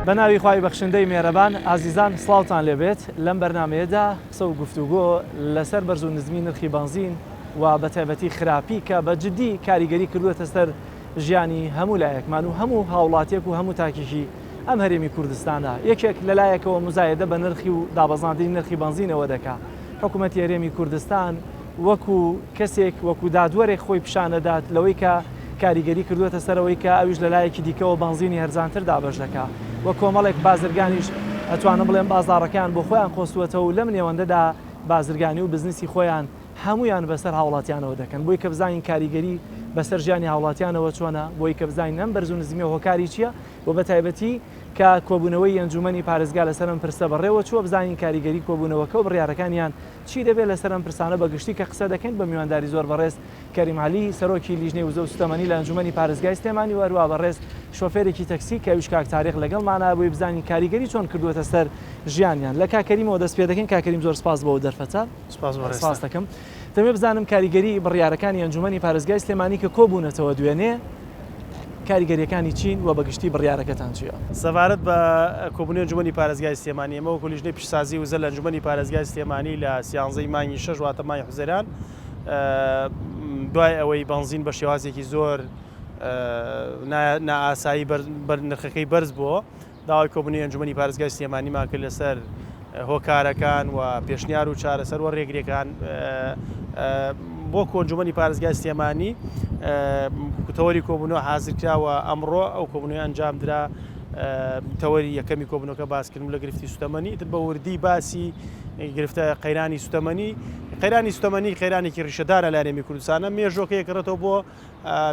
بەناوی خوای بەخشندەی میێرەبان ئازیزان سڵاوتان لێبێت لەم بەرنامەیەدا قسە و گفتوگۆ لەسەر بەرز و نزمی نرخی بەنزین و بە تایبەتی خراپی کە بە جددی کاریگەری کردووەتە سەر ژیانی هەموو لایەکمان و هەموو هاوڵاتیەک و هەموو تاکیشی ئەم هەرێمی کوردستانە یەکێک لەلایەکەوە مزایدە بە نرخی و دابەزاندنی نرخی بەنزینەوە دەکات. حکوومەتی هەرێمی کوردستان وەکو کەسێک وەکو دادوەرێک خۆی پیشانەدات لەوەی کە کاریگەری کردووەتە سەرەوەی کە ئەویش لەلایەکی دیکەوە بەنزینی هەرزانتر دابەش دەکات. وە کۆمەڵێک بازرگانیش ئەتوانم بڵێن بازاڕەکان بۆ خۆیان خۆستوەتەوە و لەم نێوەندەدا بازرگانی و بزنسی خۆیان هەمویان بەسەر هاوڵاتیانەوە دەکەن بۆی کە بزانین کاریگەری بەسەر ژیانی هاوڵاتیانەوە چۆنە، بۆی کە بزانین ئەم بەرز و نزمیە هۆکاری چییە و بە تایبەتی کە کۆبوونەوەی ئەنجومەنی پارێزگا لەسەرم پرسە بەڕێوە چووە بزانین کاریگەری کۆبوونەوەکە و بڕیارەکانیان چی دەبێت لەسەر ئەم پرسانە بەگشتی کە قسە دەکەین بە میوانداری زۆر بەڕێز کەریم عەلی سەرۆکی لیژنەی وزە و سوتەمەنی لە ئەنجومەنی پارێزگای سلێمانی و هەروە بەڕێز شۆفێرێکی تەکسی کە ئەویش کاک تاریق لەگەڵمانە بۆی بزانین کاریگەری چۆن کردووەتە سەر ژیانیان. لە کاکەریمەوە دەست پێ دەکەین. کاکەریم زۆر سپاس بەوە دەرفەتە. سپاس دەکەم. دەمێ بزانم کاریگەری بڕیارەکانی ئەنجومەنی پارێزگای سلێمانی کە کۆبوونەتەوە دوێنێ کاریگەریەکانی چین و بەگشتی بڕیارەکەتان چییە؟ سەبارەت بە کۆبوونی ئەنجومەنی پارێزگای سلێمانی ئێمە وەکو لیژنەی پیشسازی وزە لە ئەنجومەنی پارێزگای سلێمانی لە 13ی مانگی 6 واتە مای حوزەیران دوای ئەوەی بەنزین بە شێوازێکی زۆر نائاسایی نرخەکەی بەرز بووە داوای کۆبوونی ئەنجومەنی پارێزگای سلێمانیمان کرد لەسەر هۆکارەکان و پێشنیار و چارەسەر و ڕێگرێکان بۆ کۆنجومەنی پارێزگای سلێمانی تەوەری کۆبوونەوە حازرکراوە ئەمڕۆ ئەو کۆبوونەوەی ئەنجامدرا تەوەری یەکەمی کۆبوونەوەکە باسکردن لە گرفتی سوتەمەنی تر بە وردی باسی گرفتە قەیرانی سوتەمەنی قەیرانێکی ڕیشەدارە لە هەرێمی کوردستانە مێژووەکە یەکڕێتەوە بۆ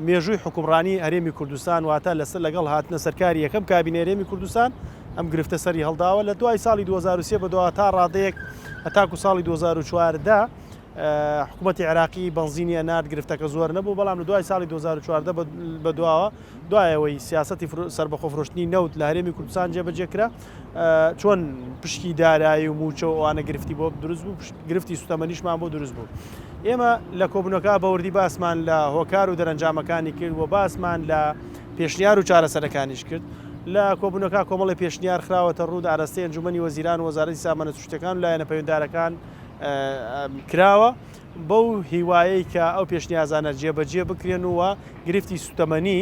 مێژووی حکومڕانی هەرێمی کوردستان واتە لەسەر لەگەڵ هاتنە سەرکاری یەکەم کابینە هەرێمی کوردستان ئەم گرفتە سەری هەڵداوە لە دوای ساڵی 2023 بەدەوا تا ڕادەیەک هەتاکو ساڵی 2014 حکوومەتی عێراقی بەنزینی ئەنارد گرفتەکە زۆر نەبوو بەڵام لە دوای ساڵی 2014 بەدواوە دوایەوەی سیاسەتی سەربەخۆ فرۆشتنی نەوت لە هەرێمی کوردستان جێبەجێکرا چۆن پشکی دارایی و موچە ئەوانە گرفتی بۆ دروست بوو گرفتی سوتەمەنیشمان بۆ دروست بوو. ئێمە لە کۆبوونەکە بەوردی باسمان لە هۆکار و دەرەنجامەکانی کرد و باسمان لە پێشنیار و چارەسەرەکانیش کرد. لە کۆبوونەکە کۆمەڵی پێشنیار خراوەتە ڕوود ئاراستەی ئەنجومەنی وەزیران و وەزارەتی سامانە سروشتیەکان و لایەنە پەیوەنددارەکان کراوە بەو هیوایەی کە ئەو پێشنیازانە جێبەجێ بکرێن وە گرفتی سوتەمەنی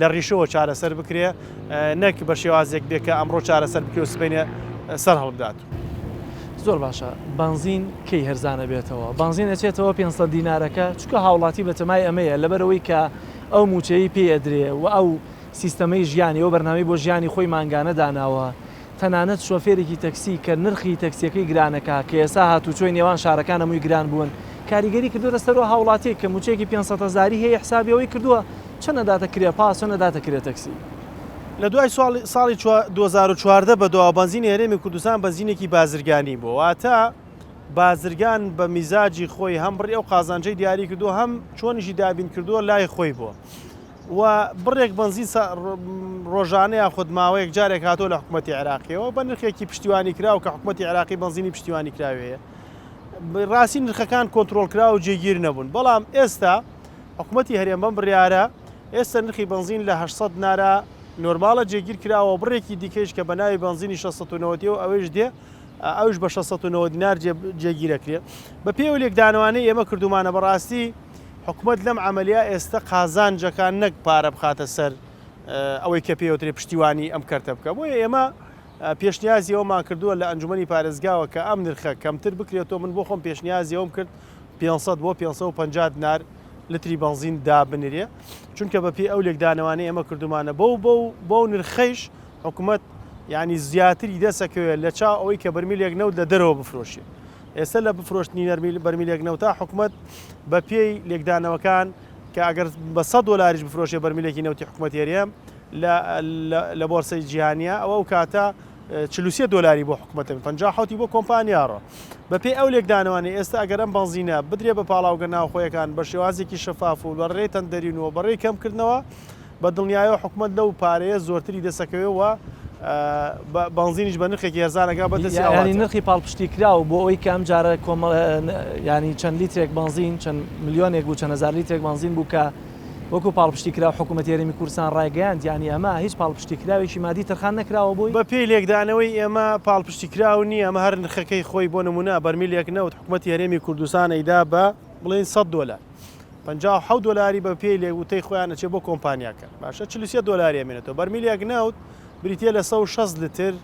لە ڕیشەوە چارەسەر بکرێ نەک بە شێوازێک بێت کە ئەمڕۆ چارەسەر بکرێ و سبەینە سەر هەڵبدات. زۆر باشە. بەنزین کەی هەرزانە بێتەوە؟ بەنزین ئەچێتەوە 500 دینارەکە چونکە هاوڵاتی بەتەمای ئەمەیە لەبەرەوەی کە ئەو موچەی پێ ئەدرێ و ئەو سیستەمەی ژیانی ئەو بەرنامەی بۆ ژیانی خۆی مانگانە داناوە. تەنانەت شۆفێرێکی تەکسی کە نرخی تەکسیەکەی گرانەکە کە ئێستا هاتوچۆی نێوان شارەکان هەمووی گران بوون کاریگەری کردووە سەرەوە هاوڵاتێک کە موچەیەکی 500,000 هەیە حسابیەوەی کردووە چەند داتەکرێ پاس چەند داتەکرێت تەکسی. لە دوای ساڵی 2014 بەدەوا بەنزینی هەرێمی کوردستان بەنزینێکی بازرگانی بوو واتە بازرگان بە میزاجی خۆی هەم بڕی ئەو قازانجەی دیاری کردووە هەم چۆنیشی دابین کردووە لای خۆی بووە و بڕێک بەنزین ڕۆژانەیە خودماوەیەک جارێک هاتۆ لە حکوومەتی عێراقیەوە بە نرخێکی پشتیوانی کراوە کە حکوومەتی عێراقی بەنزینی پشتیوانی کراوەیە ڕاستی نرخەکان کۆنتڕۆڵ کرا و جێگیر نەبوون بەڵام ئێستا حکوومەتی هەرێم بەم بڕیارە ئێستا نرخی بەنزین لە 800 نارە نۆرمالە جێگیر کراوە بڕێکی دیکەش کە بە ناوی بەنزینی 690 و ئەوەش دێ ئەوش بە 690 دینار جێگیرەکرێ بە پێوە لێکدانەوەی ئێمە کردومانە بەڕاستی حکوومەت لەم عملیە ئێستا قازانجەکان نەک پارە بخاتە سەر ئەوەی کە پێوترێ پشتیوانی ئەم کەرتە بکە بۆیە ئێمە پێشنیازی ئەومان کردووە لە ئەنجومەنی پارێزگاوە کە ئەم نرخە کەمتر بکرێتەوە من بۆ خۆم پێشنیازی ئەوم کرد 500 بۆ 550 دینار لتری بەنزین دابنرێ چونکە بەپێی ئەو لێکدانەوانەی ئێمە کردومانە بەو نرخەیش حکوومەت یعنی زیاتری دەسەکەوێت لە چاو ئەوەی کە بەرمیلێک نەوت لە دەرەوە بفرۆشێ. ئێستا لە بفرۆشتنی بەرمیلێک نەوتا حکوومەت بە پێی لێکدانەوەکان کە ئەگەر بە 100 دۆلاریش بفرۆشێ بەرمیلێکی نەوتی حکوومەتی هەرێم لە بۆرسەی جیهانیە ئەو کاتە 43 دۆلاری بۆ حکوومەتن 50 بۆ کۆمپانیاڕە بە پێی ئەو لێکدانەوەی ئێستا ئەگەر ئەم بەنزینە بدرێ بە پاڵاوگە ناوخۆیەکان بە شێوازێکی شەفاف و بە ڕێ تەندەرینەوە بەڕێی کەمکردنەوە بە دڵنیایەوە حکوومەت لەو پارەیە زۆرتری دەسەکەوێەوە بەنزینیش بە نرخێکی هێزانەکە بەدەستی ینی نرخی پاڵپشتی کراوە بۆ ئەوەی کەم جارە ینی چەند لیترێک بەنزین چەند ملیۆنێک بوو چەند هەزار لیترێک بەنزین بوو کە وەکو پاڵپشتیکرا حکوومەت یاریمی کوردستان ڕایگەیاند یعنی ئەمە هیچ پاڵپشتیکراوێکی مادی تەرخان نەکراوە بووی بە پێی لێکدانەوەی ئێمە پاڵپشتی کراو نیە ئەمە هەر نرخەکەی خۆی بۆ نمونە بەرمیلێک نەوت حکوومەتی هەرێمی کوردستان ئەیدا بە بڵێن $100 $57 بە پێی لێوتەی خۆیان ئەچێ بۆ کۆمپانیاکە باشە $43 ئەمێنێتەوە بەرمیلێک نەوت بریتە لە 160 لتر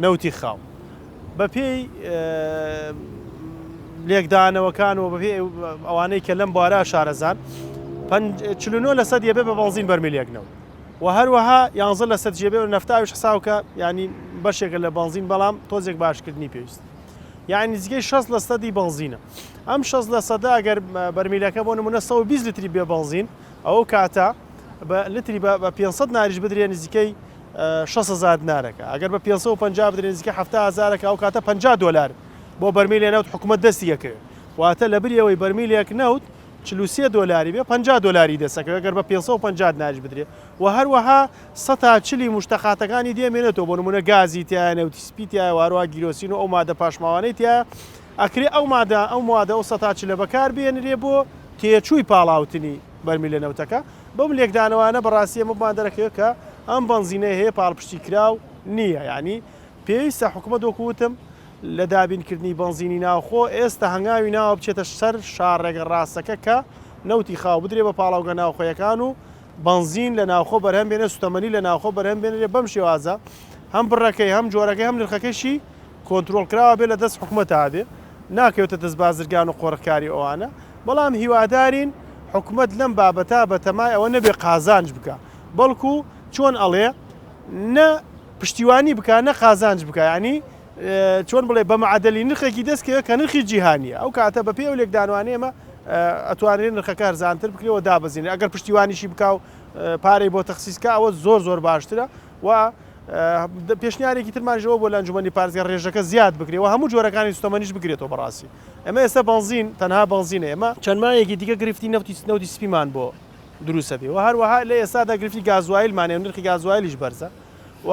نەوتی خاو بە پێی لێکدانەوەکان و بەپێ ئەوانەی کە لەم بوارە شارەزان 49 لە سەد یەبێ بە بەنزین بەرمیلێکنەوە و هەروەها 11 لە سەد جێبێ و نەفتاویش حساوکە ینی بەشێکە لە بەنزین بەڵام تۆزێک باشکردنی پێویست یعنی نزیکەی 60 لە سەدی بەنزینە ئەم 60 لە سەدا ئەگەر بەرمیلەکە بۆ نمونە 120 لتری بێ بەنزین ئەو کاتە بە لتری بە 500 ناریش بدرێ نزیکەی 6,000 نارەکە ئەگەر بە 550 بدرێ نزیکەی 7,000 ئەو کاتە $50 بۆ بەرمیلێ نەوت حکوومەت دەستی یەکەوێت واتە لە بریەوەی بەرمیلێک نەوت $43 بێ $50 دەسەکەوێت گەر بە 550 ناریش بدرێت و هەروەها 140 مشتەقاتەکانی دێمێنێتەوە بۆ نمونە گازی تایە نەوتی سپیتایە وارووا گیرۆسین و ئەو مادە پاشماوانەی تایە ئەکرێ ئەو مادە ئەو 140 بەکار بێنرێ بۆ تێچووی پاڵاوتنی بەرمیلە نەوتەکە بەم لێکدانەوەانە بەڕاستی ئەمەمان دەرەکەوێت کە ئەم بەنزینەی هەیە پاڵپشتی کراو نییە ینی پێویستە حکوومەت وەکوتم لە دابینکردنی بەنزینی ناوخۆ ئێستا هەنگاوی ناوە بچێتە سەر شارڕێگە ڕاستەکە کە نەوتی خاو بدرێ بە پاڵاوگە ناوخۆیەکان و بەنزین لە ناوخۆ بەرهەم بێنێ سوتەمەنی لە ناوخۆ بەرهەم بێنێ بەم شێوازە هەم بڕەکەی هەم جۆرەکەی هەم نرخەکەشی کۆنتترۆل کراوە بێ لە دەست حکوومەتە بێ ناکەوتە دەست بازرگان و قۆڕکاری ئەوانە بەڵام هیوادارین حکوومەت لەم بابەتا بە تەمای ئەوە نەبێ قازانج بکە بەڵکو چۆن ئەڵێ نە پشتیوانی بکە نە قازانج بکە ینی چۆن بڵێ بە معادلی نرخێکی دەستکەوە کە نرخی جیهانیە ئەو کاتە بە پێ و لێکدانوانێمە ئەتوانێت نرخەکە هەرزانتر بکرێەوە دابەزینێ ئەگەر پشتیوانیشی بکە و پارەی بۆ تەخسیسکە ئەوە زۆر باشترە و پێشنیارێکی ترمانژەوە بۆ لە ئەنجومەنی پارێزگا ڕێژەکە زیاد بکرێەوە هەموو جۆرەکانی سوتەمەنیش بگرێتەوە بەڕاستی ئەمە ئێستا بەنزین تەنها بەنزینە ئێمە چەند مایەکی دیکە گرفتی نەوتی سپیمان بۆ دروستە بێ و هەروەها لە ئێستادا گرفتی گازوایلمانێ نرخی گازوایلیش بەرزە و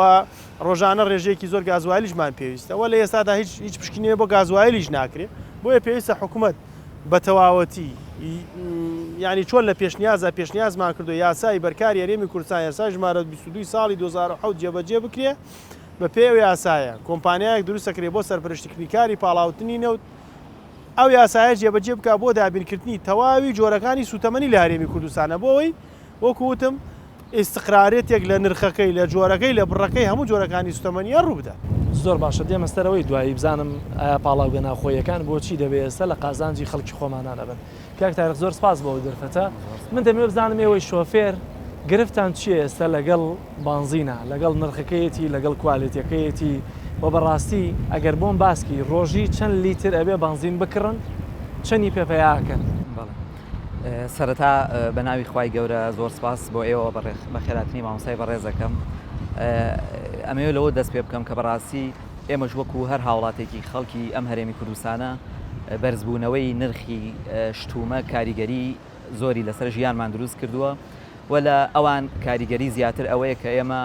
ڕۆژانە ڕێژەیەکی زۆر گازوایلیشمان پێویستەوە لە ئێستادا هیچ پشکنێ بۆ گازوایلیش ناکرێت بۆیە پێویستە حکوومەت بە تەواوەتی ینی چۆن لە پێشنیازمان کردو یاسای بەرکاری هەرێمی کوردستان یاسای ژمارە 22 ساڵی 2007 جێبەجێ بکرێ بە پێی یاسایە کۆمپانیایەک دروستەکرێ بۆ سەرپەرشتیکردنی پاڵاوتنی نەوت ئەو یاسایە جێبەجێ بکە بۆ دابینکردنی تەواوی جۆرەکانی سوتەمەنی لە هەرێمی کوردستانە بۆەوەی وەکوتم ئیستقرارێتێک لە نرخەکەی لە جۆرەکەی لە بڕەکەی هەموو جۆرەکانی سوتەمەنیە ڕووبدە زۆر باشە دێمەستەرەوەی دوایی بزانم ئایا پاڵاوگە ناوخۆیەکان بۆچی دەبێت ئێستا لە قازانجی خەڵکی خۆمانانە بن کاک تاریخ زۆر سپاس بەوە دەرفەتە من دەمێ بزانم ئێوەی شۆفێر گرفتان چیە ئێستا لەگەڵ بانزینە لەگەڵ نرخەکەیەتی لەگەڵ کوالیتەکەیەتی بۆ بەڕاستی ئەگەر بۆم باسکی ڕۆژی چەند لیتر ئەبێ بانزین بکڕن چەندی پێپەیاکەن سەرەتا بە ناوی خوای گەورە زۆر سپاس بۆ ئێوە بە خێراتنی مامۆستای بەڕێزەکەم ئەمەوێت لەوە دەست پێ بکەم کە بەڕاستی ئێمەش وەکو هەر هاوڵاتێکی خەڵکی ئەم هەرێمی کوردستانە بەرزبوونەوەی نرخی شتومە کاریگەری زۆری لەسەر ژیانمان دروست کردووە و لە ئەوان کاریگەری زیاتر ئەوەیە کە ئێمە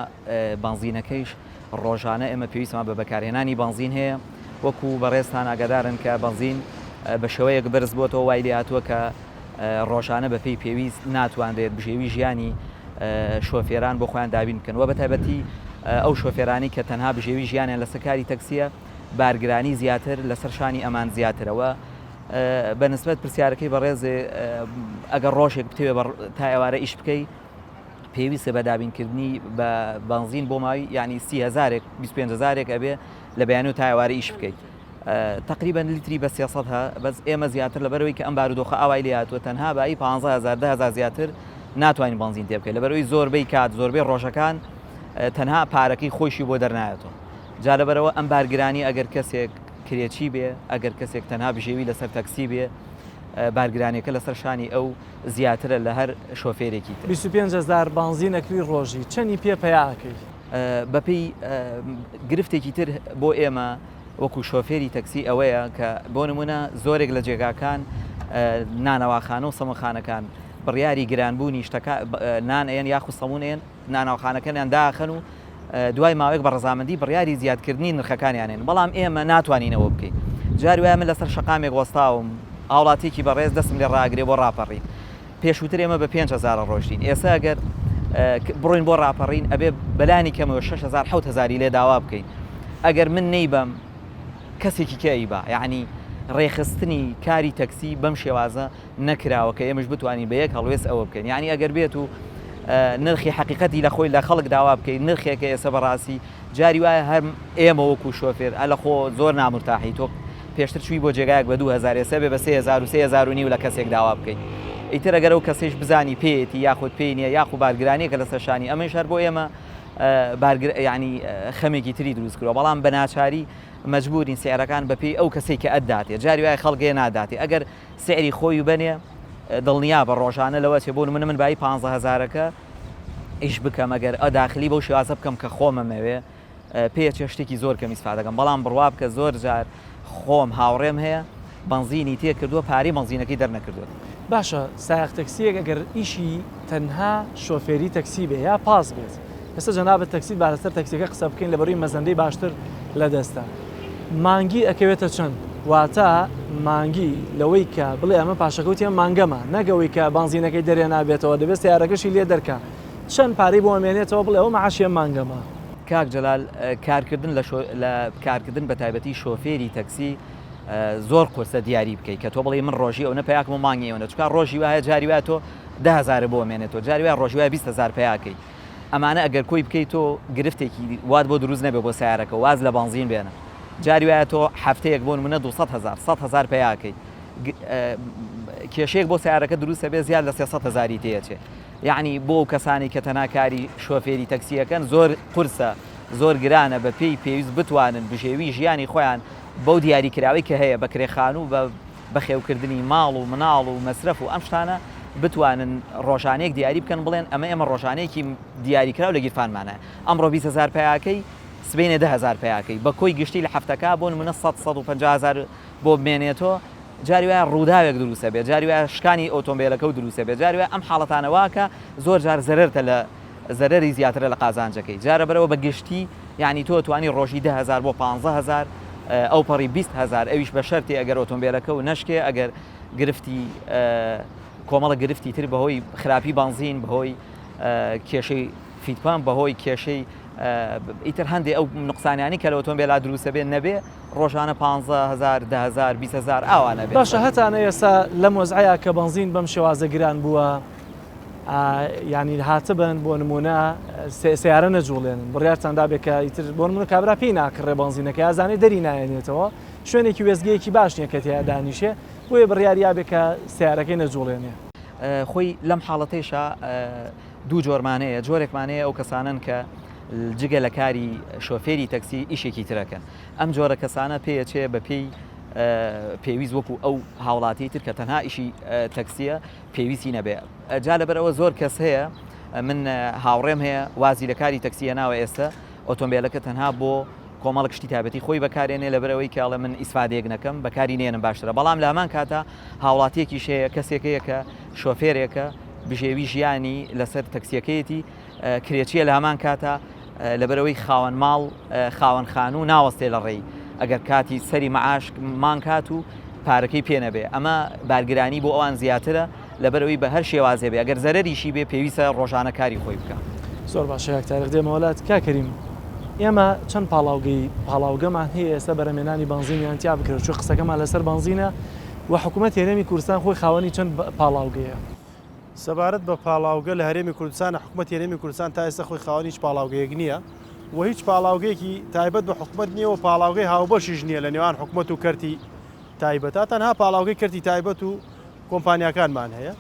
بانزینەکەیش ڕۆژانە ئێمە پێویستمان بە بەکارهێنانی بانزین هەیە وەکو بەڕێزتان ئاگادارن کە بانزین بە شێوەیەک بەرز بووەوە وای لێ هاتووە کە ڕۆژانە بەپێی پێویست ناتوانرێت بژێوی ژیانی شۆفێران بۆ خۆیان دابین بکەن و بە تایبەتی ئەو شۆفێرانی کە تەنها بژێوی ژیانیان لەسەر کاری تەکسیە بارگرانی زیاتر لەسەر شانی ئەمان زیاترەوە بە نسبەت پرسیارەکەی بەڕێزێ ئەگەر ڕۆژێک بتوێ تا ئێوارە ئیش بکەی پێویستە بە دابینکردنی بە بەنزین بۆ ماوەی ینی 30,000 25,000 ئەبێ لە بەیانی و تا ئێوارە ئیش بکەیت تقریبا لیتری بە 300 هە بەس ئێمە زیاتر لەبەرەوەی کە ئەم بارودۆخە ئاوای لێ هاتووە تەنها بەئی 15,000 زیاتر ناتوانین بەنزین تێ بکەیت لەبەرەوەی زۆربەی کات زۆربەی ڕۆژەکان تەنها پارەکەی خۆشی بۆ دەرنایەتەوە جا لەبەرەوە ئەم بارگرانی ئەگەر کەسێک کرێکی بێ ئەگەر کەسێک تەنها بژێوی لەسەر تەکسی بێ بارگرانیەکە لەسەر شانی ئەو زیاترە لە هەر شۆفێرێکی تر 25,000 بانزین ئەکری ڕۆژی چەندی پێپەیاکەی بەپێی گرفتێکی تر بۆ ئێمە وەکو شۆفێری تەکسی ئەوەیە کە بۆ نمونە زۆرێک لە جێگاکان نانەواخانە و سەمەخانەکان بڕیاری گرانبوونی شتەکە نان ئێن یاخو سەمونێن ناناوخانەکەیان داخن و دوای ماوەیەک بە ڕزامەندی بڕیاری زیادکردنی نرخەکانیانێن بەڵام ئێمە ناتوانینەوە بکەین جاری وایە من لەسەر شەقامێک وەستاوم هاوڵاتێکی بەڕێز دەستم لێ ڕاگرێ بۆ ڕاپەڕی پێشووتر ئێمە بە 5,000 ڕۆشتین ئێستا ئەگەر بڕۆین بۆ ڕاپەڕین ئەبێ بەلانی کەمەوە 6,000 7,000 لێ داوا بکەین ئەگەر من نەیبم کەسێکی کەیبا یعنی ڕێخستنی کاری تەکسی بەم شێوازە نەکراوە کە ئێمەش بتوانین بە یەک هەڵوێست ئەوە بکەین یعنی ئەگەر بێت و نرخی حقیقەتی لە خۆی لە خەڵک داوا بکەین نرخێکە ئێستا بەڕاستی جاری وایە هەر ئێمە وەکو شۆفێر ئە لە خۆ زۆر نامرتاحی تۆ پێشتر چووی بۆ جێگایەک بە 2,000 ئێستا بێ بە 3,000 و 3,500 لە کەسێک داوا بکەین ئیتر ئەگەر ئەو کەسێش بزانی پێیەتی یاخود پێی نییە یاخو بارگرانیەکە لە سەرشانی ئەمەش هەر بۆ ئێمە ینی خەمێکی تری دروست کردەوە بەڵام بە ناچاری مەجبورین سعرەکان بەپێی ئەو کەسێک کە ئەداتێ جاری وایە خەڵگێ ناداتێ ئەگەر سعری خۆی بنێ دڵنیا بە ڕۆژانە لەوە چێ بۆ من بای 15,000ەکە ئیش بکەم ئەگەر ئەداخلی بەو شێوازە بکەم کە خۆمەمەوێ پێچێ شتێکی زۆر کەم ئیسفادەکەم بەڵام بڕوا بکە زۆر جار خۆم هاوڕێم هەیە بنزینی تێ کردووە پارەی بنزینەکەی دەرنەکردووە باشە سایق تەکسیەک ئەگەر ئیشی تەنها شۆفێری تەکسی بێ یا پاس بێت ئێستا جەنابەت تەکسی بارەسەر تەکسیەکە قسە بکەین لە بەڕووی مەزەندەی باشتر لە دەستە مانگی ئەکەوێتە چەند واتە مانگی لەوەی کە بڵێ ئەمە پاشەکەوتیان مانگەمە نەگەوەی کە بنزینەکەی دەرێ نابێتەوە دەبێت سیارەکەشی لێ دەرکە چەند پارەی بۆ ئەمێنێتەوە بڵێ ئەوە مەعاشیە مانگەمە کاک جەلال کارکردن لە کارکردن بە تایبەتی شۆفێری تەکسی زۆر قورسە دیاری بکەیت کە تۆ بڵێ من ڕۆژی ئەو نەپیاکم و مانگیەوە چکار ڕۆژی وایە جاری وایە تۆ 10,000 بۆ ئەمێنێتەوە جاری وایە ڕۆژی وایە 20,000 پیاکەی ئەمانە ئەگەر کۆی بکەیت تۆ گرفتێکی وات بۆ دروست نەبێ بۆ سیارەکە واز لە بنزین بێنە جاری وایە تۆ هەفتەیەک بۆ منە 200,000 پیاکەی کێشەیەک بۆ سیارەکە دروستە بێ زیاد لە 300,000 تێچێ یعنی بۆ کەسانی کە تەناکاری شۆفێری تەکسیەکەن زۆر قورسە زۆر گرانە بە پێی پێویست بتوانن بژێوی ژیانی خۆیان بەو دیاریکراوی کە هەیە بە کرێخان و بە خێوکردنی ماڵ و مناڵ و مەسرف و ئەم شتانە بتوانن ڕۆژانەیەک دیاری بکەن بڵێن ئەمە ڕۆژانەیەکی دیاریکراو لە گیرفانمانە ئەمڕۆ 20,000 پیاکەی سبەینە 10,000 پیاکەی بە کۆی گشتی لە هەفتەکە بۆن منە 150,000 بۆ بمێنێتەوە جاری وایە ڕووداوێک دروستە بێت جاری وایە شکانی ئۆتۆمبیلەکە و دروستە بێت جاری وایە ئەم حاڵەتانەواکە زۆر جار زەرەرتە لە زەرەری زیاترە لە قازانجەکەی جارە بەرەوە بە گشتی یعنی تۆ توانی ڕۆژی 10,000 بۆ 15,000 ئەو پەڕی 20,000 ئەویش بە شەرتی ئەگەر ئۆتۆمبیلەکە و نەشکێ ئەگەر گرفتی کۆمەڵە گرفتی تر بەهۆی خراپی بنزین بەهۆی کێشەی فیتپان بەهۆی کێشەی ئیتر هەندێک ئەو نقصانیانی کە لە ئۆتۆمبیلا دروستە بێت نەبێ ڕۆژانە 15,000 10,000 20,000 ئاوانە بێت باشە هەتانە ئێستا لەم وەزعەیە کە بنزین بەم شێوازە گران بووە ینی هاتبن بۆ نمونە سیارە نەجوڵێن بڕیارتاندا بێت کە ئیتر بۆ نمونە کابرا پێی ناکڕێ بنزینەکە ئازانێ دەری نایێنێتەوە شوێنێکی وێزگەیەکی باش نییە کە تیا دانیشێ بۆیە بڕیاریا بێت کە سیارەکەی نەجوڵێنێ خۆی لەم حاڵەتەیشە دوو جۆرمانەیە جۆرێکمانەیە ئەو کەسانن کە جگە لە کاری شۆفێری تەکسی ئیشێکی ترەکەن ئەم جۆرە کەسانە پێچێ بە پێی پێویست وەکو ئەو هاوڵاتی تر کە تەنها ئیشی تەکسیە پێویستی نەبێ جا لەبەرەوە زۆر کەس هەیە من هاوڕێم هەیە وازی لە کاری تەکسیە ناوە ئێستا ئۆتۆمبیلەکە تەنها بۆ کۆمەڵک شتی تابەتی خۆی بەکارێنێ لەبەرەوەی کاڵە من ئیسفادێک نەکەم بەکاری نێنم باشترە بەڵام لە هەمان کاتە هاوڵاتیەکی شەیە کەسێکەیە کە شۆفێرێکە بژێوی ژیانی لەسەر تەکسیەکەیەتی کرێچیە لە هەمان کاتە لەبەرەوەی خاوەن ماڵ خاوەن خان و ناوەستێ لە ڕێی ئەگەر کاتی سەری مەعاش مان کات و پارەکەی پێنەبێ ئەمە بارگرانی بۆ ئەوان زیاترە لەبەرەوەی بە هەر شێوازێ بێ ئەگەر زەرەریشی بێ پێویستە ڕۆژانە کاری خۆی بکە زۆر باشە یاکتارێک دێمەوەلات کاکەریم ئێمە چەند پاڵاوگەمان هەیە ئێستا بەرەمێنانی بنزینیان تیا بکرێت چۆ قسەکەمان لەسەر بنزینە و حکوومەت هێرێمی کوردستان خۆی خاوەنی چەند پاڵاوگەیە سەبارەت بە پاڵاوگە لە هەرێمی کوردستانە حکوومەت هێرێمی کوردستان تا ئێستا خۆی خاوەنی هیچ پاڵاوگەیەک نییە و هیچ پاڵاوگەیەکی تایبەت بە حکوومەت نییە و پاڵاوگەی هاوبەشیش نییە لە نێوان حکوومەت و کەرتی تایبەت تا تەنها پاڵاوگەی کەرتی تایبەت و کۆمپانیاکانمان هەیە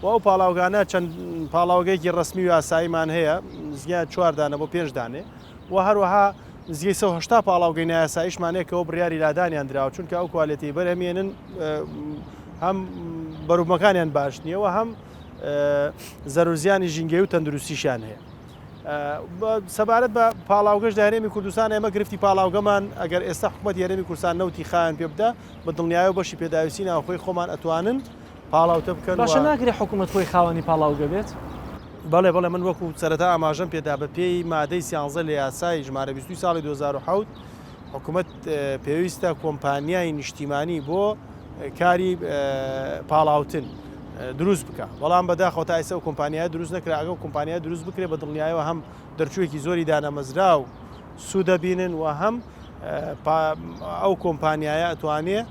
و ئەو پاڵاوگانە چەند پاڵاوگەیەکی ڕسمی و یاساییمان هەیە زیاد 4 دانە بۆ 5 دانێ و هەروەها زیە 180 پاڵاوگەی نایاساییشمانەیەکەوە بڕیاری لادانیان درراوە چونکە ئەو کوالیتی بەرهەمێنن هەم بەروبمەکانیان باش نییەوە هەم زەرورزیانی ژینگەی و تەندروستیشان هەیە سەبارەت بە پاڵاوگەش هەرێمی کوردستان ئێمە گرفتی پاڵاوگەمان ئەگەر ئێستا حکوومەت هەرێمی کوردستان نەوتی خایان پێ بدە بە دڵنیایە و بەشی پێداویستی ناوخۆی خۆمان ئەتوانن پاڵاوتە بکەن باشە ناگرێت حکوومەت خۆی خاوەنی پاڵاوگە بێت بەڵێ من وەکو سەرەتا ئاماژەم پێدا بە پێی مادەی 13 لە یاسای ژمارە 22 ساڵی 2007 حکوومەت پێویستە کۆمپانیای نیشتیمانی بۆ کاری پاڵاوتن دروست بکە بەڵام بەداخەوە تا ئێستا و کۆمپانیای دروست نەکرا ئەگە و کۆمپانیای دروست بکرێ بە دڵنیایەوە هەم دەرچوویەکی زۆری دانەمەزرا و سوودەبینن و هەم ئەو کۆمپانیایە ئەتوانێت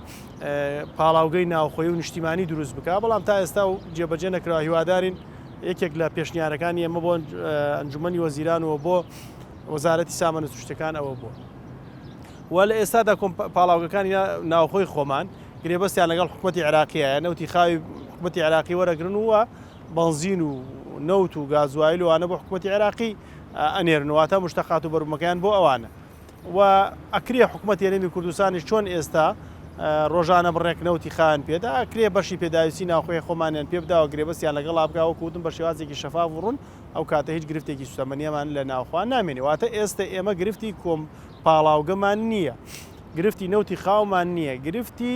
پاڵاوگەی ناوخۆی و نیشتیمانی دروست بکە بەڵام تا ئێستا و جێبەجێ نەکرا هیوادارین یەکێک لە پێشنیارەکانی ئێمە بۆ ئەنجومەنی وەزیرانەوە بۆ وەزارەتی سامانە سروشتەکان ئەوە بووە و لە ئێستادا پاڵاوگەکانی ناوخۆی خۆمان گرێبەستیان لەگەڵ حکوومەتی عێراقیە نەوتی خاوی حکوومەتی عێراقی وەرەگرن وە بەنزین و نەوت و گازوایل وانە بۆ حکوومەتی عێراقی ئەنێرنەوەتە مشتەقات و بەرومەکەیان بۆ ئەوانە و ئەکرێ حکوومەت هێرێمی کوردستانی چۆن ئێستا ڕۆژانە بڕێک نەوتی خان پێدا ئەکرێ بەشی پێداویستی ناوخۆی خۆمانیان پێ بداوە گرێبەستیان لەگەڵ ئابگاوە کووتن بە شێوازێکی شەفاف ڕوون ئەو کاتە هیچ گرفتێکی سوتەمەنیەمان لە ناوخوا نامێنێ واتە ئێستا ئێمە گرفتی کۆم پاڵاوگەمان نییە گرفتی نەوتی خاومان نییە گرفتی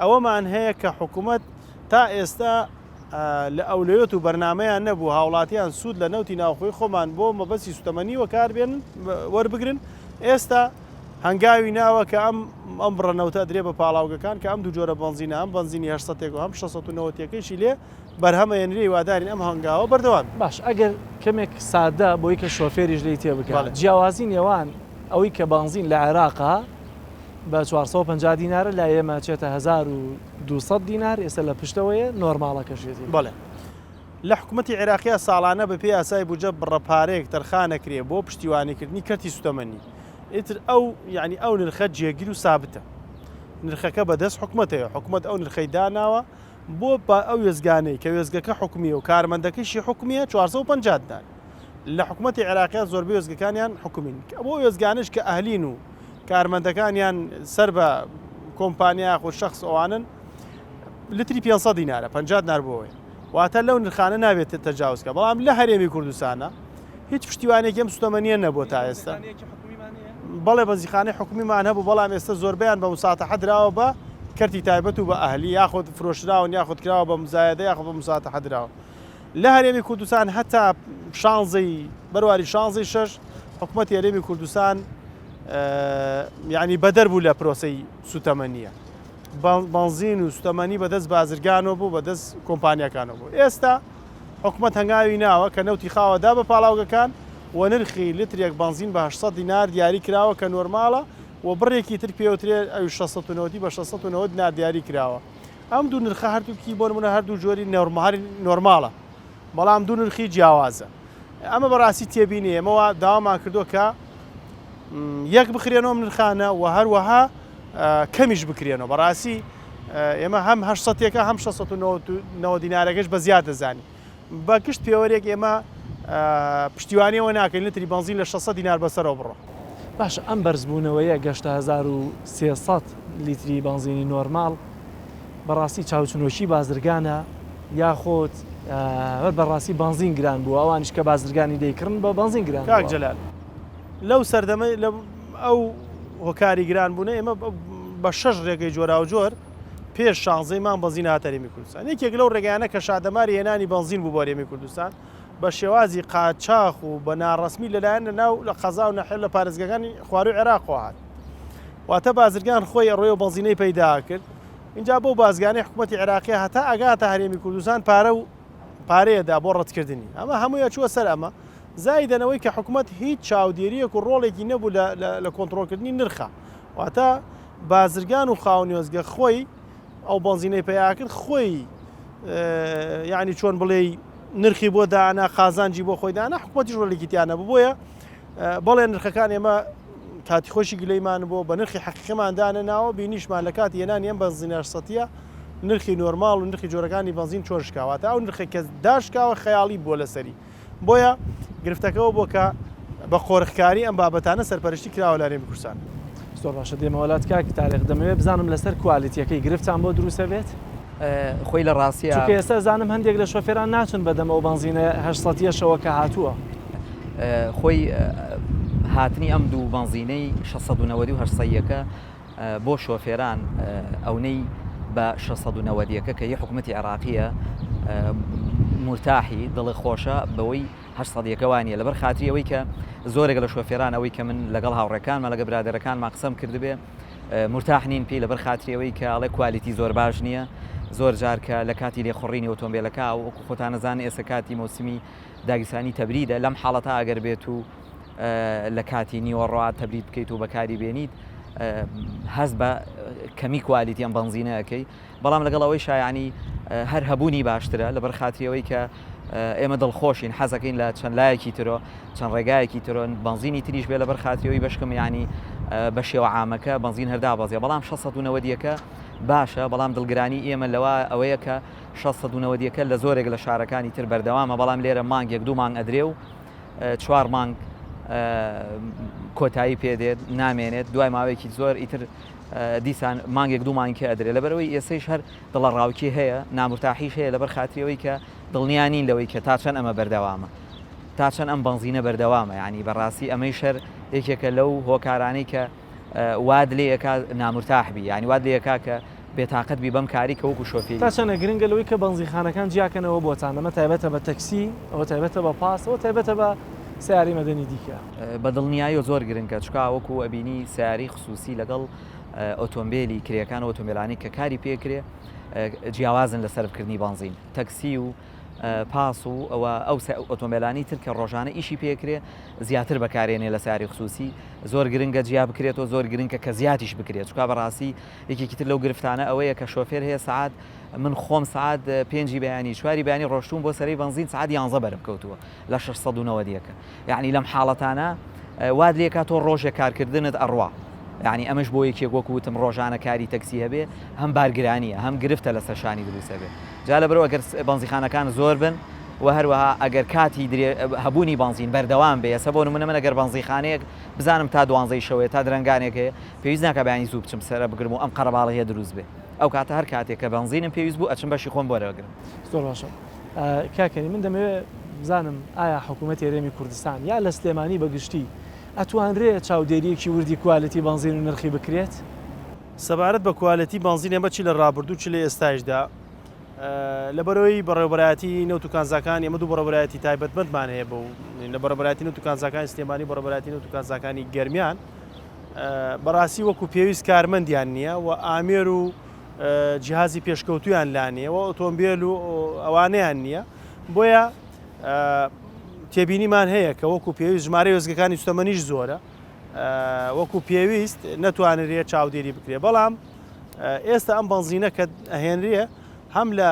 ئەوەمان هەیە کە حکوومەت تا ئێستا لە ئەولەیەت و بەرنمەیان نەبوو هاوڵاتیان سوود لە نەوتی ناوخۆی خۆمان بۆ مەبەستی سوتەمەنی وەکاربێنن وەربگرن ئێستا هەنگاوی ناوە کە ئەم بڕەنەوتە درێ بە پاڵاوگەکان کە ئەم دوو جۆرە بنزینە هەم بنزینی 800 و هەم 690ەکەیشی لێ بەرهەمەێنری وادارین ئەم هەنگاوە بەردەوام باش ئەگەر کەمێک سادە بۆی کە شۆفێریش لی تێ بکات جیاوازی نێوان ئەوەی کە بنزین لە عێراقا بە 450 دینارە لا ئێمە چێتە 1200 دینار ئێستا لە پشتەوەیە نۆرماڵەکەشێتی بەڵێ لە حکوومەتی عێراقیە ساڵانە بە پێی یاسای بوجە بڕەپارەیەک تەرخانەکرێ بۆ پشتیوانیکردنی کەرتی سوتەمەنی ئیتر ئەو یعنی ئەو نرخە جێگیر و سابتە نرخەکە بەدەست حکوومەتەیە حکوومەت ئەو نرخەی داناوە بۆ ئەو وێزگانەی کە وێزگەکە حکومیە و کارمەندەکەیشی حکومیە 450 دان لە حکوومەتی عێراقیە زۆربەی وێزگەکانیان حکومین بۆ وێزگانش کە ئەهلین و کارمەندەکانیان سەر بە کۆمپانیا خۆ شخص ئەوانن لتری 500 دینارە 50 دینار بۆەوەی واتە لەو نرخانە نابێت تەجاوزکە بەڵام لە هەرێمی کوردستانە هیچ پشتیوانێکی ئەم سوتەمەنیە نەبووە تا ئێستا بەڵێ بەنزیخانەی حکومیمان هەبوو بەڵام ئێستا زۆربیان بە مساتەحە دراوە بە کەرتی تایبەت و بە ئەهلی یاخود فرۆشراون یاخود کراوە بە مزایدە یاخود بە مساتەحە دراوە لە هەرێمی کوردستان هەتا شانزەی بەرواری شانزەی 6 حکوومەتی هەرێمی کوردستان یعنی بەدەر بوو لە پرۆسەی سوتەمەنیە بنزین و سوتەمەنی بەدەست بازرگانەوە بوو بەدەست کۆمپانیەکانەوە بوو ئێستا حکوومەت هەنگاوی ناوە کە نەوتی خاوەدا بە پاڵاوگەکان و نرخی لترێک بنزین بە 800 دینار دیاری کراوە کە نۆرمالە و بڕێکی تر پێوترێت ئەو 690 بە 690 دینار دیاری کراوە ئەم دوو نرخە هەردووکی بۆ نمونە هەردوو جۆری نۆرمالە بەڵام دوو نرخی جیاوازە ئەمە بەڕاستی تێبینی ئێمەوە داوامان کردو کە یەک بخرێنەوە نرخانە و هەروەها کەمیش بکرێنەوە بەڕاستی ئێمە هەم 800ەکە هەم 690 دینارەکەش بە زیاد دەزانی بە گشت پێوەرێک ئێمە پشتیوانیەوە ناکەین لتری بنزین لە 600 دینار بەسەرەوە بڕۆ باش ئەم بەرزبوونەوەیە گەشتە 1300 لیتری بنزینی نۆرمال بەڕاستی چاوچنۆشی بازرگانە یاخۆت بەڕاستی بنزین گران بوو ئەوانش کە بازرگانی دەیکردن بە بنزین گران کاک جەلال لەو سەردەمە لە ئەو هۆکاری گران بوونە ئێمە بە 6 ڕێگەی جۆرا و جۆر پێش شانزەیمان بنزین هاتە هەرێمی کوردستان یەکێک لەو ڕێگەیانە کە شادەماری هێنانی بنزین بوو بۆ هەرێمی کوردستان بە شێوازی قاچاق و بە ناڕەسمی لەلایەن لەناو لە قەزا و نەحێل لە پارێزگەکانی خواروی عێراقەوە هات واتە بازرگان خۆی ڕێ و بنزینەی پەیدا کرد اینجا بۆ بازرگانی حکوومەتی عێراقی هەتا ئەگاتە هەرێمی کوردستان پارەیەدا بۆ ڕەتکردنی ئەمە هەموویە چووە سەر ئەمە زایدەنەوەی کە حکوومەت هیچ چاودێریەک و ڕۆڵێکی نەبوو لە کۆنتڕۆلکردنی نرخە واتە بازرگان و خاونیۆزگە خۆی ئەو بنزینەی پەیا کرد خۆی یعنی چۆن بڵێ نرخی بۆ دانا قازانجی بۆ خۆی دانا حکوومەتیش ڕۆڵێکی تیانە بۆیە بەڵێ نرخەکان ئێمە کاتی خۆشی گلەیمان بۆ بە نرخی حەقیقیمان دانەناوە بینیشمان لە کاتی هێنانی ئەم بنزینە 800 نرخی نۆرمال و نرخی جۆرەکانی بنزین چۆن شکاواتە ئەو نرخی کە داشکاوە خەیاڵی بۆ لەسەری بۆیە گرفتەکەەوە بۆ کە بە قۆرخکاری ئەم بابەتانە سەرپەرشتی کراوە لە هەرێمی کوردستان زۆر باشە دێمەوەلات کاک تاریخ دەمەوێت بزانم لەسەر کوالیتیەکەی گرفتان بۆ دروستە بێت خۆی لە ڕاستیە چونکە ئێستا زانم هەندێک لە شۆفێران ناچن بەدەمەوە بنزینە 800ەوە کە هاتووە خۆی هاتنی ئەم دوو بنزینەی 690 و 800ەکە بۆ شۆفێران ئەونەی بە 690ەکە کە یە حکوومەتی عێراقیە مرتاحی دڵی خۆشە بەوەی 800ەکە وانە لەبەر خاتری ئەوەی کە زۆرێک لە شۆفێران ئەوەی کە من لەگەڵ هاوڕێکانمە لەگە برادەرەکانمان قسەم کردبێ مرتاح نین پێی لەبەر خاتری ئەوەی کە ئەڵێ کوالیتی زۆر باش نییە زۆر جار کە لە کاتی لێخڕینی ئۆتۆمبیلەکە وەکو خۆتانەزان ئێستا کاتی مۆسمی داگیرسانی تەبریدە لەم حاڵەتە ئەگەر بێت و لە کاتی نیوەڕات تەبرید بکەیت و بەکاری بێنیت هەست بە کەمی کوالیتی ئەم بەنزینەکەی بەڵام لەگەڵ ئەوەی شایانی هەر هەبوونی باشترە لەبەر خاتریەوەی کە ئێمە دڵخۆشین حەزەکەین لە چەند لایەکی ترۆ چەند ڕێگایەکی ترۆن بەنزینی تریش بێ لەبەر خاتریەوەی بەشکم ینی بە شێوە عامەکە بەنزین هەردا بەزیە بەڵام 690ەکە باشە بەڵام دڵگرانی ئێمە لەوە ئەوەیە کە 690ەکە لە زۆرێک لە شارەکانی تر بەردەوامە بەڵام لێرە مانگێک دوو مانگ ئەدرێ و 4 مانگ کۆتایی پێدێت نامێنێت دوای ماوەیەکی زۆر ئیتر دیسان مانگێک دوو مانگکە ئەدرێت لەبەرەوەی ئێسەیش هەر دڵە ڕاوکی هەیە نامرتاحیش هەیە لەبەر خاتریەوەی کە دڵنیانین لەوەی کە تا چەند ئەمە بەردەوامە تا چەند ئەم بەنزینە بەردەوامە ینی بەڕاستی ئەمەی شەر یەکێکە لەو هۆکارانەی کە واد لێیەکە نامرتاحبی ینی واد لێیەکە کە بێتاقەت بی بەم کاری کە وەکو شۆفێری تا چەنە گرنگە لەوەی کە بەنزیخانەکان جیاکەنەوە بۆتان ئەمە تایبەتە بە تەکسی ئەوە تایبەتە بە پاس ئەوە تایبەتە بە سیاری مەدەنی دیکە بە دڵنیایی و زۆر گرنگکە چکا وەکو ئەبینی سیاری خصوصی لەگەڵ ئۆتۆمبیلی کرێکان و ئۆتۆمبیلانی کە کاری پێکرێ جیاوازن لە سەرفکردنی بەنزین تەکسی و پاس و ئەو ئۆتۆمبیلانی تر کە ڕۆژانە ئیشی پێکرێ زیاتر بەکارێنێ لە سیاری خصوصی زۆر گرنگە جیا بکرێتەوە زۆر گرنگکە کە زیاتیش بکرێت چکا بەڕاستی یەکێکی تر لەو گرفتانە ئەوەیە کە شۆفێر هەیە سعات من خۆم سعات 5 بەیانی 4 بەیانی ڕۆشتوم بۆ سەرەی بەنزین سعات 11 بەرم کەوتووە لە 690ەکە یعنی لەم حاڵەتانە واد لێکا تۆ ڕۆژێک کارکردنت ئەڕوا یعنی ئەمەش بۆ یەکێک وەکوتم ڕۆژانە کاری تەکسی هەبێ هەم بارگرانیە هەم گرفتە لە سەرشانی دروستە بێ جا لەبەرەوە ئەگەر بەنزیخانەکان زۆر بن و هەروەها ئەگەر کاتی هەبوونی بەنزین بەردەوام بێ ئێستا بۆ نمونە من ئەگەر بەنزیخانەیەک بزانم تا 12 شەوەیە تا درەنگانێک هەیە پێویست ناکە بەیانی زوو بچم سەرە بگرم و ئەم قەرەباڵی هەیە دروست بێ ئەو کاتە هەر کاتێک کە بەنزینم پێویست بوو ئەچم بەشی خۆم بۆرەوەگرم زۆر باشە کاکەنی من دەمەوێت بزانم ئایا حکوومەتی هەرێمی کوردستان یا لە سلێمانی بەگشتی ئەتوانرێت چاودێریەکی وردی کوالیتی بەنزین و نرخی بکرێت سەبارەت بە کوالیتی بەنزین ئێمە چی لە ڕابردوو چ لە ئێستاشدا لە بەرەوەی بەڕێوەبەرایەتی نەوت و کانزاکان ئێمە دوو بەڕێوەبەرایەتی تایبەتمەندمان هەیە بۆ لە بەڕێوەبەرایەتی نەوت و کانزاکانی سلێمانی بەڕێوەبەرایەتی نەوت و کانزاکانی گەرمیان بەڕاستی وەکو پێویست کارمەندیان نییە و ئامێر و جیهازی پێشکەوتویان لا نییە و ئۆتۆمبیل و ئەوانەیان نییە بۆیە تێبینیمان هەیە کە وەکو پێویست ژمارە وێزگەکانی سوتەمەنیش زۆرە وەکو پێویست نەتوانرێت چاودێری بکرێت بەڵام ئێستا ئەم بەنزینە کە ئەهێنرێ هەم لە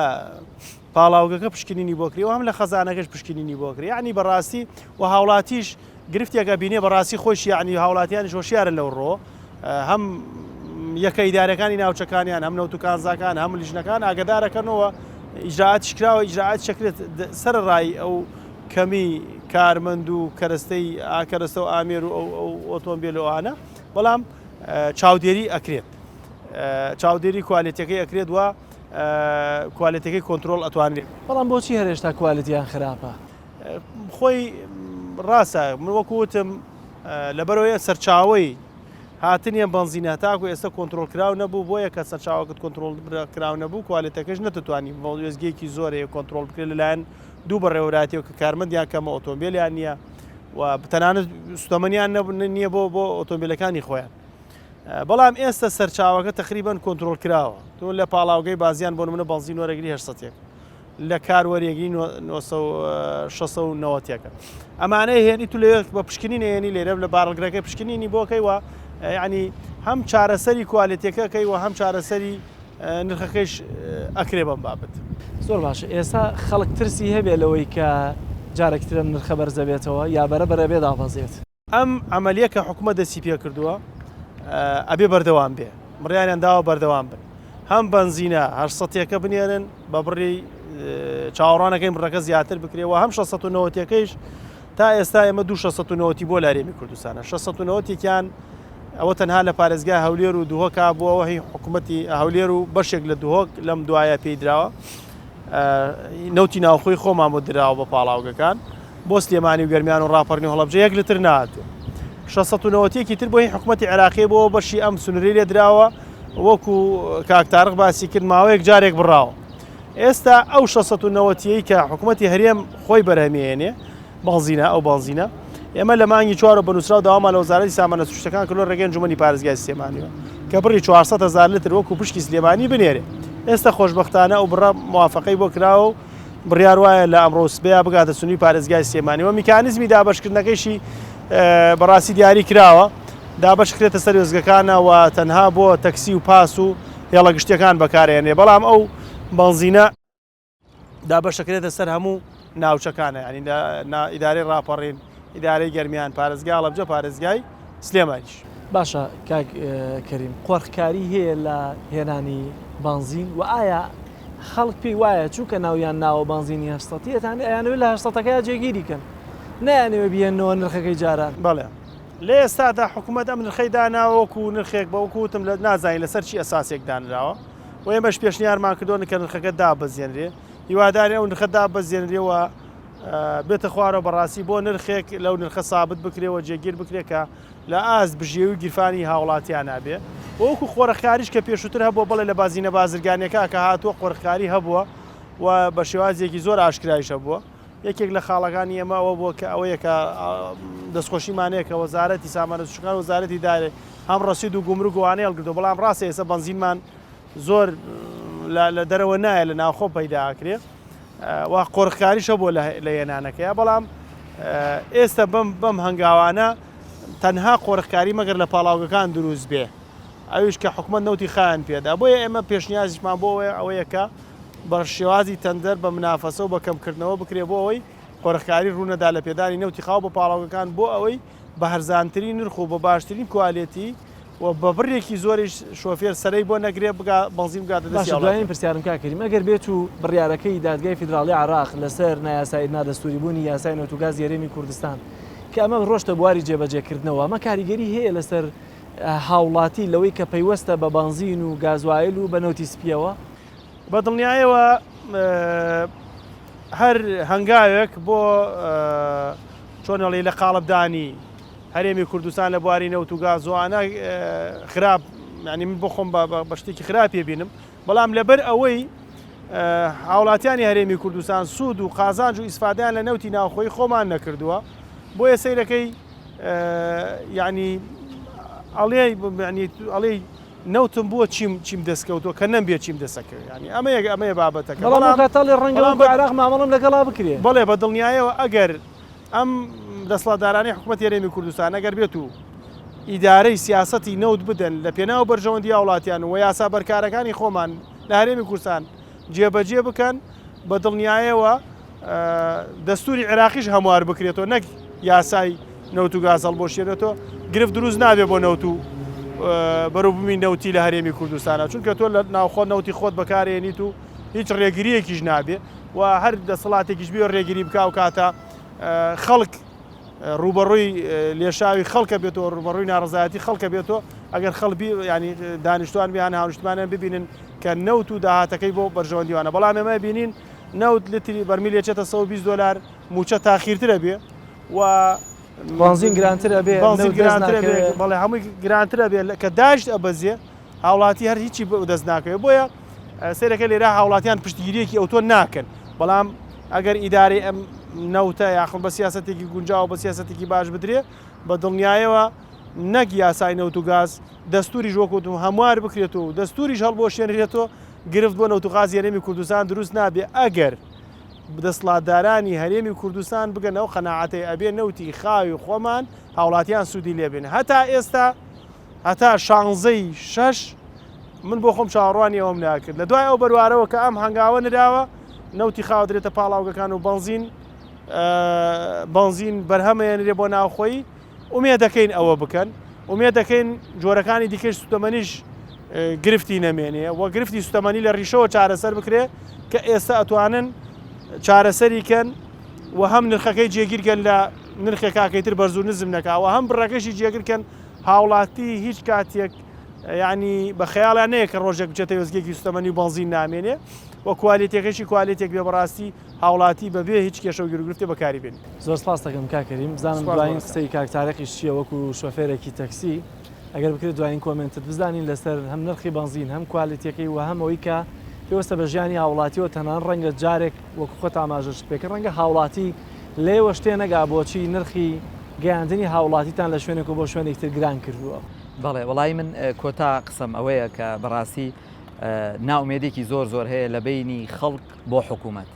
پاڵاوگەکە پشکنینی بۆکری و هەم لە خەزانەکەش پشکنینی بۆکری یعنی بەڕاستی و هاوڵاتیش گرفتێکە بینێ بەڕاستی خۆش یعنی هاوڵاتیانی شۆشیارە لەو ڕۆ هەم یەکە ئیدارەکانی ناوچەکانیان هەم نەوت و کانزاکان هەم لیژنەکان ئاگدارەکەنەوە ئیجراعاتیش کراوە ئیجراعات شەکرێت سەرڕای ئەو کەمی کارمەند و کەرەستەی ئاکەرەستە و ئامێر و ئەو ئۆتۆمبیلەوانە بەڵام چاودێری ئەکرێت چاودێری کوالیتەکەی ئەکرێت وە کوالیتەکەی کۆنتترۆل ئەتوانێت بەڵام بۆچی هەرێشتا کوالیتیان خراپە خۆی ڕاستە من وەکوتم لەبەرەوەی سەرچاوی هاتنیان بەنزینە تاکو ئێستا کۆنتترۆل کراو نەبوو بۆیە کە سەرچاوەکەت کۆنتترۆل کراو نەبوو کوالیتەکەش نەتوانانی وێزگەیەکی زۆرەیە کۆنتترۆل بکرێت لەلایەن دوو بەڕێوەبەرایەتیەوە کە کارمەندیان کەمە ئۆتۆمبیلیان نییە و تەنانەت سوتەمەنیان نییە بۆ ئۆتۆمبیلەکانی خۆیان بەڵام ئێستا سەرچاوەکە تقریبان کۆنتترۆل کراوە تۆ لە پاڵاوگەی بازیان بۆ منە بەنزین وەرەگری 800 لە کاروەریەگری 690ەکە ئەمانەی هێنی تو لێ بە پشکنی نێنی لێرە لە باڕگرەکەی پشکنینی بۆکەیوە ینی هەم چارەسەری کوالیتەکەی و هەم چارەسەری نرخەکەیش ئەکرێ بەم بابەت زۆر باشە ئێستا خەڵک ترسی هەبێ لەوەی کە جارێکترە نرخە بەرزە بێتەوە یا بەرە بێ دابەزێت ئەم ئەمەلیە کە حکوومەت دەستی پێ کردووە ئەبێ بەردەوام بێ مڕیانیان داوە بەردەوام بن هەم بەنزینە 800ەکە بنێرن بە بڕی چاوەڕانەکەی بڕەکە زیاتر بکرێەوە هەم 690ەکەیش تا ئێستا ئێمە 290 بۆ لارێمی کوردستانە 690یان ئەوە تەنها لە پارێزگای هەولێر و دوهۆکا بووەوە هی حکوومەتی هەولێر و بەشێک لە دوهۆک لەم دوایە پێی دراوە نەوتی ناوخۆی خۆمان بۆ دراوە بە پاڵاوگەکان بۆ سلێمانی و گەرمیان و ڕاپەڕنی هەڵەبجە یەک لتر نهاتوە 690ەکی تر بۆ هی حکوومەتی عێراقی بۆ بەشی ئەم سنووری لێ دراوە وەکو کاکتارق باسی کرد ماوەیەک جارێک بڕاوە ئێستا ئەو 690ی کە حکوومەتی هەرێم خۆی بەرهەمێنێ بەنزینە ئەو بەنزینە ئێمە لە مانگی 4 بەنووسرا و داوامان لە وەزارەتی سامانە سروشتەکان کردو ڕێگەی ئەنجومەنی پارێزگای سلێمانیەوە کە بڕی 400,000 لتر وەکو پشکی سلێمانی بنێرێ ئێستا خۆشببختانە ئەو بڕە موافقەی بۆ کراوە و بڕیار وایە لە ئەمڕۆ سبەیە بگاتە سنووی پارێزگای سلێمانیەوە میکانیزمی دابەشکردنەکەیشی بەڕاستی دیاری کراوە دابەشکرێتە سەر وێزگەکانەوە تەنها بۆ تەکسی و پاس و هێڵە گشتیەکان بەکارێنێ بەڵام ئەو بەنزینە دابەشەکرێتە سەر هەموو ناوچەکانە ینی ئیدارەی ڕاپەڕین ئیدارەی گەرمیان پارێزگای هەڵەبجە پارێزگای سلێمانیش. باشە کاک کەریم قۆرخکاری هەیە لە هێنانی بنزین و ئایا خەڵک پێی وایە چووکە ناویان ناوە بنزینی هەستەتیەتان ئەیانوێت لە هەستەکەی جێگیریکەن نایانەوێ بێنەوە نرخەکەی جاران بەڵێ لە ئێستادا حکوومەت ئەم نرخەی داناوەکو نرخێک بەوەکوتم لە نازانین لەسەر چی ئەساسێک دانراوە و ئێمەش پێشنیارمان کردوون کە نرخەکە دابەزیێنرێ هیواداری ئەو نرخە دابەزیێنرێەوە بێتە خوارەوە بەڕاستی بۆ نرخێک لەو نرخە سابت بکرێەوە جێگیر بکرێکە لە ئاز بژێوی گیرفانی هاوڵاتیان نابێ وەکو خۆرەخکاریش کە پێشووتر هەبووە بڵێ لە بازینە بازرگانیەکە کە هاتووە قۆرخکاری هەبووە و بە شێوازێکی زۆر ئاشکرایش هەبووە یەکێک لە خاڵەکانی ئێمە ئەوە بووە کە ئەوەیە کە دەستخۆشیمانەیە کە وەزارەتی سامانە سوشەکان وەزارەتی دارێ هەم ڕەسید و گومرگ و وانەیە هەڵگرتووە بەڵام ڕاستە ئێستا بنزینمان زۆر لە دەرەوە نایە لە ناوخۆ پەیداکرێ و قۆرخکاریشە بۆ لە هێنانەکەیە بەڵام ئێستا بەم هەنگاوانە تەنها قۆرخکاری مەگەر لە پاڵاوگەکان دروست بێ ئەویش کە حکومەت نەوتی خایان پێدا بۆیە ئێمە پێشنیازیشمان بۆەوەی ئەوەیە کە بە شێوازی تەندەر بە منافەسە و بە کەمکردنەوە بکرێ بۆ ئەوەی قۆرخکاری ڕوونەدا لە پێدانی نەوتی خاو بە پاڵاوگەکان بۆ ئەوەی بە هەرزانترین نرخ و بە باشترین کوالیتی و بە بڕێکی زۆریش شۆفێر سەرەی بۆ نەگرێ بنزین بگاتە دەستی دوایین پرسیارم کاکەریم ئەگەر بێت و بڕیارەکەی دادگای فیدراڵی عراق لەسەر نایاسایی نادەستوریبوونی یاسای نەوتوگاز یاریمی کوردستان کە ئەمە ڕۆشتە بواری جێبەجێکردنەوە ئەمە کاریگەری هەیە لەسەر هاوڵاتی لەوەی کە پەیوەستە بە بنزین و گازوایل و بە نەوتی سپیەوە بە دڵنیایەوە هەر هەنگاوێک بۆ چۆنەڵی لە قاڵبدانی هەرێمی کوردستان لە بواری نەوت و گازوانە خراپ ینی من بۆ خۆم بە شتێکی خراپێ بینم بەڵام لەبەر ئەوەی هاوڵاتیانی هەرێمی کوردستان سوود و قازانج و ئیسفادیان لە نەوتی ناوخۆی خۆمان نەکردووە بۆیە سەیرەکەی ینی ئەڵێ نەوتم بووە چیم دەستکەوتەوە کە نەمبێت چیم دەسەکرد ینی ئەمەیە بابەتەکە بەڵامڵی ڕەنگە عراق مامەڵم لەگەڵا بکرێ بەڵێ بە دڵنیایەوە ئەگەر ئەم دەسەڵاتدارانی حکوومەت هەرێمی کوردستان ئەگەر بێت و ئیدارەی سیاسەتی نەوت بدەن لە پێناو بەرژەوەندی وڵاتیان و یاسا بەرکارەکانی خۆمان لە هەرێمی کوردستان جێبەجێ بکەن بە دڵنیایەوە دەستوری عێراقیش هەموار بکرێتەوە نەک یاسای نەوت و گاز هەڵبۆشێنێتەوە گرفت دروست نابێ بۆ نەوت و بەروبوومی نەوتی لە هەرێمی کوردستانە چونکە تۆ لە ناوخۆ نەوتی خۆت بەکارێنیت و هیچ ڕێگریەکیش نابێ و هەر دەسەڵاتێکیش بێ ڕێگیری بکا و کاتە خەڵک ڕوبەڕووی لێشاوی خەڵکە بێتەوە ڕوبەڕووی ناڕزایەتی خەڵکە بێتەوە ئەگەر خەڵبی ینی دانیشتوان بیان هاونیشتمانیان ببینن کە نەوت و داهاتەکەی بۆ بەرژەوەندیوانە بەڵام ئێمە بینین نەوت لتری بەرمیلێچێتە 120 دلار موچە تاخیرترە بێ و بنزین گرانترە بێ بەڵێ هەمووی گرانترە بێ کە داشت ئەبەزێ هاوڵاتی هەر هیچی دەست ناکەوێت بۆیە سەرەکە لێرە هاوڵاتیان پشتگیریەکی ئەوتۆ ناکەن بەڵام ئەگەر ئیدارەی ئەم نەوتە یاخڵ بە سیاسەتێکی گونجاو بە سیاسەتێکی باش بدرێ بە دڵنیایەوە نەک یاسای نەوت و گاز دەستوری ژۆکوت و هەموار بکرێتەوە و دەستوریش هەڵبۆشێنرێتەوە گرفت بۆ نەوت و غاز هەرێمی کوردستان دروست نابێ ئەگەر دەسەڵاتدارانی هەرێمی کوردستان بگەنەوە قەناعەتەی ئەبێ نەوتی خاوی خۆمان هاوڵاتیان سوودی لێبێن هەتا ئێستا هەتا 16 من بۆ خۆم چاوەڕوانی ئەوم ناکرد لە دوای ئەو بەروارەوە کە ئەم هەنگاوە نراوە نەوتی خاوە درێتە پاڵاوگەکان و بنزین بەرهەمەیەنرێ بۆ ناوخۆی ئومێ دەکەین ئەوە بکەن ئومێ دەکەین جۆرەکانی دیکەش سوتەمەنیش گرفتی نەمێنێ و گرفتی سوتەمەنی لە ڕیشەوە چارەسەر بکرێ کە ئێستا ئەتوانن چارەسەریکەن و هەم نرخەکەی جێگیرکەن لە نرخێک کاکەیتر بەرز و نزم نەکاوە هەم بڕەکەشی جێگرکەن هاوڵاتی هیچ کاتێک ینی بە خەیاڵیان نەیە کە ڕۆژێک بچێتە وێزگێکی سوتەمەنی و بنزین نامێنێ و کوالیتێکەشی کوالیتێک بێ بەڕاستی هاوڵاتی بەبێ هیچ کێشە و گرفتێ بەکاری بێن. زۆر سپاس دەکەم کاکەریم بزانم دوایین قسەی کاکتارێکیش چییە وەکو شۆفێرێکی تەکسی ئەگەر بکرێت دوایین کۆمنتت بزانین لەسەر هەم نرخی بنزین هەم کوالیتەکەی و هەمەوەی کە پێوەستە بە ژیانی هاوڵاتیەوە تەنان ڕەنگە جارێک وەکو خۆت ئاماژەش پێکە ڕەنگە هاوڵاتی لێوە شتێ نەگا بۆچی نرخی گەیاندنی هاوڵاتیتان لە شوێنێک و بۆ شوێنێکتر گران کردووە. بەڵێ وڵی من کۆتا قسەم ئەوەیە کە بەڕاستی ناومێدێکی زۆر هەیە لە بینی خەڵک بۆ حکوومەت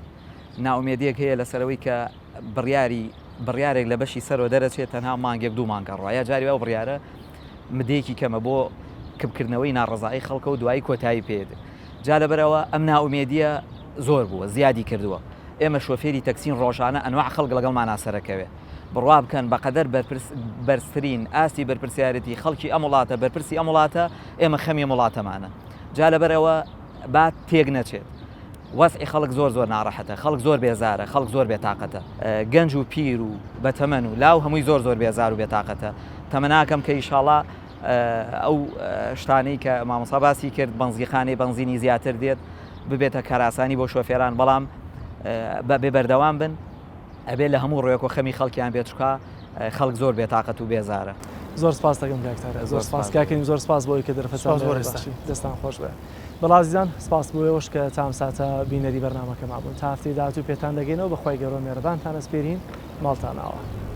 ناومێدیەک هەیە لەسەرەوەی کە بڕیارێک لە بەشی سەرۆ دەرەچێت تەنها مانگێک 2 مانگە ڕواایە جاری ئەو بڕیارە مدێکی کەمە بۆ کبکردنەوەی ناڕزایی خەڵکە و دوایی کۆتایی پێد جا لەبەرەوە ئەم ناومێدیە زۆر بووە زیادی کردووە ئێمە شۆفێری تەکسین ڕۆژانە ئەنواع خەڵک لەگەڵمان ناسەرەکەوێ بڕوا بکەن بەقەدەر بەرزترین ئاستی بەرپرسیارەتی خەڵکی ئەم وڵاتە بەرپرسی ئەم وڵاتە ئێمە خەمی وڵاتەمانە جا لەبەرەوە با تێک نەچێت وەسعی خەڵک زۆر ناڕەحەتە خەڵک زۆر بێزارە خەڵک زۆر بێتاقەتە گەنج و پیر و بەتەمەن و لاو هەمووی زۆر بێزار و بێتاقەتە تەمەناکەم کە ئیشاڵا ئەو شتانەی کە مامۆستا باسی کرد بەنزیخانەی بەنزینی زیاتر دێت ببێتە کاراسانی بۆ شۆفێران بەڵام بێ بەردەوام بن ئەبێ لە هەموو ڕێک و خەمی خەڵکیان بێت چکە خەڵک زۆر بێتاقەت و بێزارە زۆر سپاس دەکەم کاکتارە زۆر سپاس کاکەین زۆر سپاس بۆی کە دەرفەتان دەستان خۆش بێ بەڵازیزان سپاس بۆیەوەش کە تام ساتە بینەری بەرنامەکە مابوون تا هەفتەی داهاتوو پێتان دەگەینەوە بەخوای گەورە مێرەبانتان ئەسپێرین ماڵتانەوە.